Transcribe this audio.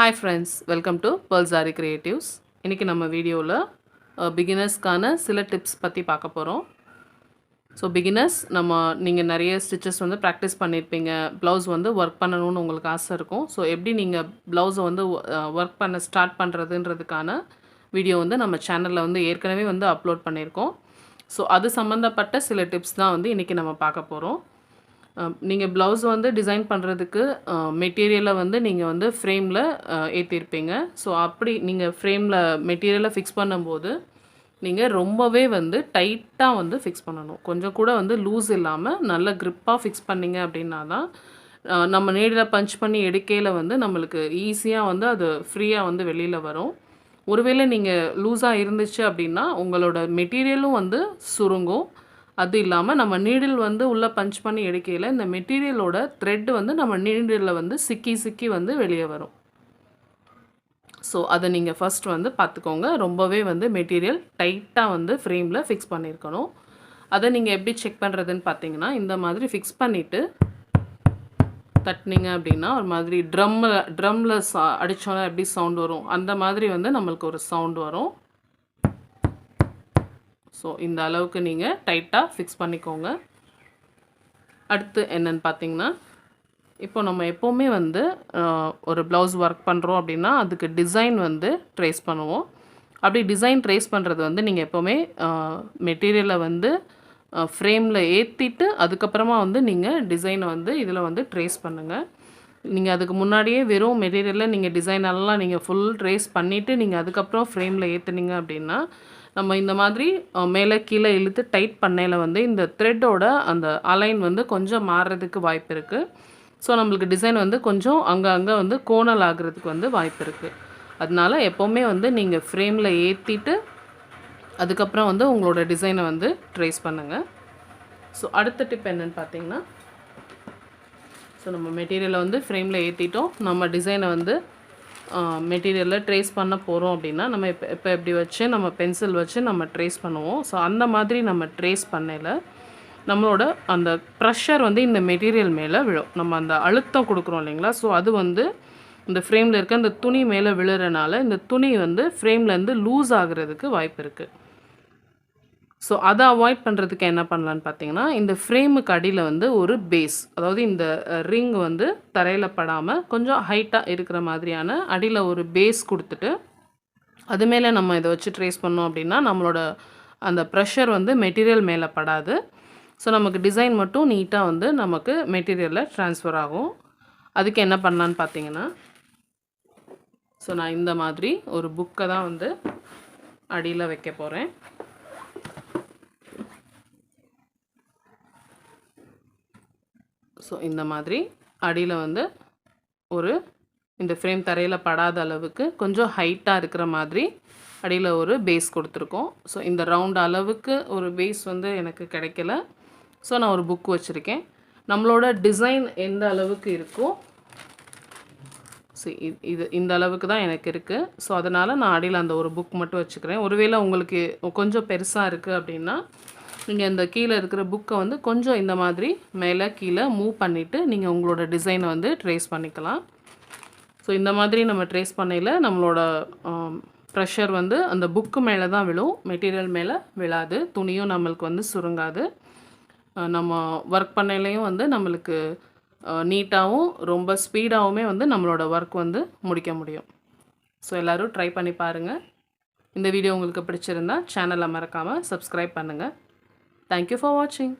Hi friends, welcome to Aari Creatives. இன்னைக்கு நம்ம வீடியோவில் பிகினர்ஸ்க்கான சில டிப்ஸ் பற்றி பார்க்க போகிறோம். ஸோ பிகினர்ஸ் நீங்கள் நிறைய ஸ்டிச்சஸ் வந்து ப்ராக்டிஸ் பண்ணியிருப்பீங்க. ப்ளவுஸ் வந்து ஒர்க் பண்ணணும்னு உங்களுக்கு ஆசை இருக்கும். ஸோ எப்படி நீங்கள் ப்ளவுஸை வந்து ஒர்க் பண்ண ஸ்டார்ட் பண்ணுறதுன்றதுக்கான வீடியோ வந்து நம்ம சேனலில் வந்து ஏற்கனவே வந்து அப்லோட் பண்ணியிருக்கோம். ஸோ அது சம்மந்தப்பட்ட சில டிப்ஸ் தான் வந்து இன்றைக்கி நம்ம பார்க்க போகிறோம். நீங்கள் ப்ளவுஸ் வந்து டிசைன் பண்ணுறதுக்கு மெட்டீரியலை வந்து நீங்கள் வந்து ஃப்ரேமில் ஏற்றிருப்பீங்க. ஸோ அப்படி நீங்கள் ஃப்ரேமில் மெட்டீரியலை ஃபிக்ஸ் பண்ணும்போது நீங்கள் ரொம்பவே வந்து டைட்டாக வந்து ஃபிக்ஸ் பண்ணணும். கொஞ்சம் கூட வந்து லூஸ் இல்லாமல் நல்ல க்ரிப்பாக ஃபிக்ஸ் பண்ணிங்க அப்படின்னா தான் நம்ம நீடில் பஞ்ச் பண்ணி எடுக்கையில் வந்து நம்மளுக்கு ஈஸியாக வந்து அது ஃப்ரீயாக வந்து வெளியில் வரும். ஒருவேளை நீங்கள் லூஸாக இருந்துச்சு அப்படின்னா உங்களோட மெட்டீரியலும் வந்து சுருங்கும். அது இல்லாமல் நம்ம நீடில் வந்து உள்ளே பஞ்ச் பண்ணி எடுக்கையில் இந்த மெட்டீரியலோட த்ரெட் வந்து நம்ம நீடிலில் வந்து சிக்கி வந்து வெளியே வரும். ஸோ அதை நீங்கள் ஃபஸ்ட் வந்து பார்த்துக்கோங்க. ரொம்பவே வந்து மெட்டீரியல் டைட்டாக வந்து ஃப்ரேமில் ஃபிக்ஸ் பண்ணியிருக்கணும். அதை நீங்கள் எப்படி செக் பண்ணுறதுன்னு பார்த்தீங்கன்னா, இந்த மாதிரி ஃபிக்ஸ் பண்ணிவிட்டு தட்டினீங்க அப்படின்னா ஒரு மாதிரி ட்ரம்மில் அடித்தோன்னா எப்படி சவுண்ட் வரும், அந்த மாதிரி வந்து நம்மளுக்கு ஒரு சவுண்ட் வரும். ஸோ இந்த அளவுக்கு நீங்கள் டைட்டாக ஃபிக்ஸ் பண்ணிக்கோங்க. அடுத்து என்னென்னு பார்த்தீங்கன்னா, இப்போ நம்ம எப்போவுமே வந்து ஒரு ப்ளவுஸ் ஒர்க் பண்ணுறோம் அப்படின்னா அதுக்கு டிசைன் வந்து ட்ரேஸ் பண்ணுவோம். அப்படி டிசைன் ட்ரேஸ் பண்ணுறது வந்து நீங்கள் எப்போவுமே மெட்டீரியலை வந்து ஃப்ரேமில் ஏற்றிட்டு அதுக்கப்புறமா வந்து நீங்கள் டிசைனை வந்து இதில் வந்து ட்ரேஸ் பண்ணுங்கள். நீங்கள் அதுக்கு முன்னாடியே வெறும் மெட்டீரியலில் நீங்கள் டிசைனெல்லாம் நீங்கள் ஃபுல் ட்ரேஸ் பண்ணிவிட்டு நீங்கள் அதுக்கப்புறம் ஃப்ரேமில் ஏற்றுனீங்க அப்படின்னா நம்ம இந்த மாதிரி மேலே கீழே இழுத்து டைட் பண்ணையில் வந்து இந்த த்ரெட்டோட அந்த அலைன் வந்து கொஞ்சம் மாறுறதுக்கு வாய்ப்பு இருக்குது. ஸோ நம்மளுக்கு டிசைன் வந்து கொஞ்சம் அங்கே வந்து கோணல் ஆகிறதுக்கு வந்து வாய்ப்பு இருக்குது. அதனால எப்போவுமே வந்து நீங்கள் ஃப்ரேமில் ஏற்றிட்டு அதுக்கப்புறம் வந்து உங்களோட டிசைனை வந்து ட்ரேஸ் பண்ணுங்கள். ஸோ அடுத்த டிப் என்னென்னு பார்த்தீங்கன்னா, ஸோ நம்ம மெட்டீரியலை வந்து ஃப்ரேமில் ஏற்றிட்டோம். நம்ம டிசைனை வந்து மெட்டீரியலில் ட்ரேஸ் பண்ண போகிறோம் அப்படின்னா நம்ம இப்போ எப்படி வச்சு நம்ம பென்சில் வச்சு நம்ம ட்ரேஸ் பண்ணுவோம். ஸோ அந்த மாதிரி நம்ம ட்ரேஸ் பண்ணையில் நம்மளோட அந்த ப்ரெஷர் வந்து இந்த மெட்டீரியல் மேலே விழும். நம்ம அந்த அழுத்தம் கொடுக்குறோம் இல்லைங்களா, ஸோ அது வந்து இந்த ஃப்ரேமில் இருக்க இந்த துணி மேலே விழுறனால இந்த துணி வந்து ஃப்ரேம்லேருந்து லூஸ் ஆகிறதுக்கு வாய்ப்பு இருக்குது. ஸோ அதை அவாய்ட் பண்ணுறதுக்கு என்ன பண்ணலான்னு பார்த்தீங்கன்னா, இந்த ஃப்ரேமுக்கு அடியில் வந்து ஒரு பேஸ், அதாவது இந்த ரிங் வந்து தரையில் படாமல் கொஞ்சம் ஹைட்டாக இருக்கிற மாதிரியான அடியில் ஒரு பேஸ் கொடுத்துட்டு அது மேலே நம்ம இதை வச்சு ட்ரேஸ் பண்ணோம் அப்படின்னா நம்மளோட அந்த ப்ரெஷர் வந்து மெட்டீரியல் மேலே படாது. ஸோ நமக்கு டிசைன் மட்டும் நீட்டாக வந்து நமக்கு மெட்டீரியலில் ட்ரான்ஸ்ஃபர் ஆகும். அதுக்கு என்ன பண்ணலான்னு பார்த்தீங்கன்னா, ஸோ நான் இந்த மாதிரி ஒரு புக்கை தான் வந்து அடியில் வைக்க போகிறேன். ஸோ இந்த மாதிரி அடியில் வந்து இந்த ஃப்ரேம் தரையில் படாத அளவுக்கு கொஞ்சம் ஹைட்டாக இருக்கிற மாதிரி அடியில் ஒரு பேஸ் கொடுத்துருக்கோம். ஸோ இந்த ரவுண்ட் அளவுக்கு ஒரு பேஸ் வந்து எனக்கு கிடைக்கல. ஸோ நான் ஒரு புக் வச்சுருக்கேன். நம்மளோட டிசைன் எந்த அளவுக்கு இருக்கோ, இது இந்த அளவுக்கு தான் எனக்கு இருக்குது. ஸோ அதனால் நான் அடியில் அந்த ஒரு புக் மட்டும் வச்சுக்கிறேன். ஒருவேளை உங்களுக்கு கொஞ்சம் பெருசாக இருக்குது அப்படின்னா நீங்கள் இந்த கீழே இருக்கிற புக்கை வந்து கொஞ்சம் இந்த மாதிரி மேலே கீழே மூவ் பண்ணிவிட்டு நீங்கள் உங்களோட டிசைனை வந்து ட்ரேஸ் பண்ணிக்கலாம். ஸோ இந்த மாதிரி நம்ம ட்ரேஸ் பண்ணையில் நம்மளோட ப்ரெஷர் வந்து அந்த புக்கு மேலே தான் விழும், மெட்டீரியல் மேலே விழாது. துணியும் நம்மளுக்கு வந்து சுருங்காது. நம்ம ஒர்க் பண்ணையிலையும் வந்து நம்மளுக்கு நீட்டாகவும் ரொம்ப ஸ்பீடாகவுமே வந்து நம்மளோட ஒர்க் வந்து முடிக்க முடியும். ஸோ எல்லோரும் ட்ரை பண்ணி பாருங்கள். இந்த வீடியோ உங்களுக்கு பிடிச்சிருந்தா சேனலை மறக்காமல் சப்ஸ்கிரைப் பண்ணுங்கள். Thank you for watching.